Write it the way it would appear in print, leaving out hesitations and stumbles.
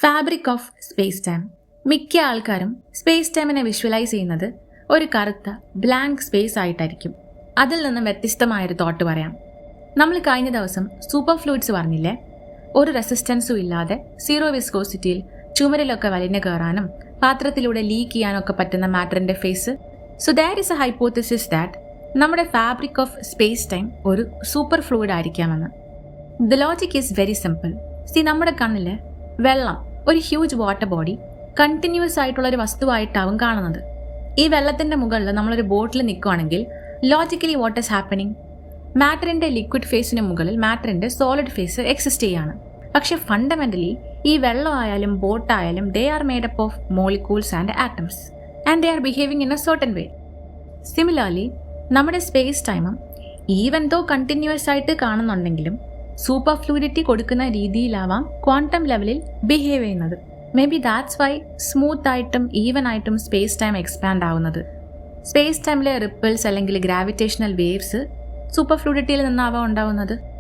Fabric of space time. മിക്ക ആൾക്കാരും space ടൈമിനെ visualise ചെയ്യുന്നത് ഒരു കറുത്ത ബ്ലാങ്ക് സ്പേസ് ആയിട്ടായിരിക്കും. അതിൽ നിന്നും വ്യത്യസ്തമായൊരു തോട്ട് പറയാം. നമ്മൾ കഴിഞ്ഞ ദിവസം സൂപ്പർ ഫ്ലൂയിഡ്സ് പറഞ്ഞില്ലേ? ഒരു റെസിസ്റ്റൻസും ഇല്ലാതെ സീറോ വിസ്കോസിറ്റിയിൽ ചുമരിലൊക്കെ വലിഞ്ഞു കയറാനും പാത്രത്തിലൂടെ ലീക്ക് ചെയ്യാനൊക്കെ പറ്റുന്ന മാറ്ററിന്റെ phase. So that is a hypothesis that നമ്മുടെ ഫാബ്രിക് ഓഫ് സ്പേസ് ടൈം ഒരു സൂപ്പർ ഫ്ലൂയിഡ് ആയിരിക്കാമെന്ന്. The logic is very simple. നമ്മുടെ കണ്ണിൽ വെള്ളം ഒരു ഹ്യൂജ് വാട്ടർ ബോഡി കണ്ടിന്യൂസ് ആയിട്ടുള്ള ഒരു വസ്തുവായിട്ടാവും കാണുന്നത്. ഈ വെള്ളത്തിന്റെ മുകളിൽ നമ്മളൊരു ബോട്ടിൽ നിൽക്കുകയാണെങ്കിൽ ലോജിക്കലി വാട്ട് ഈസ് ഹാപ്പനിങ്? മാറ്ററിന്റെ ലിക്വിഡ് ഫേസിന് മുകളിൽ മാറ്ററിന്റെ സോളിഡ് ഫേസ് എക്സിസ്റ്റ് ചെയ്യാണ്. പക്ഷെ ഫണ്ടമെന്റലി ഈ വെള്ളമായാലും ബോട്ടായാലും they are made up of molecules and atoms and they are behaving in a certain way. Similarly നമ്മുടെ സ്പേസ് ടൈമും ഈവൻ ദോ കണ്ടിന്യൂസ് ആയിട്ട് കാണുന്നുണ്ടെങ്കിലും സൂപ്പർ ഫ്ലൂയിഡിറ്റി കൊടുക്കുന്ന രീതിയിലാവാം ക്വാണ്ടം ലെവലിൽ ബിഹേവ് ചെയ്യുന്നത്. May be that's why smooth ആയിട്ടും ഈവൻ ആയിട്ടും സ്പേസ് ടൈം എക്സ്പാൻഡ് ആവുന്നത്. സ്പേസ് ടൈമിലെ റിപ്പിൾസ് അല്ലെങ്കിൽ ഗ്രാവിറ്റേഷണൽ വേവ്സ് സൂപ്പർ ഫ്ലൂയിഡിറ്റിയിൽ നിന്നാവാം ഉണ്ടാവുന്നത്.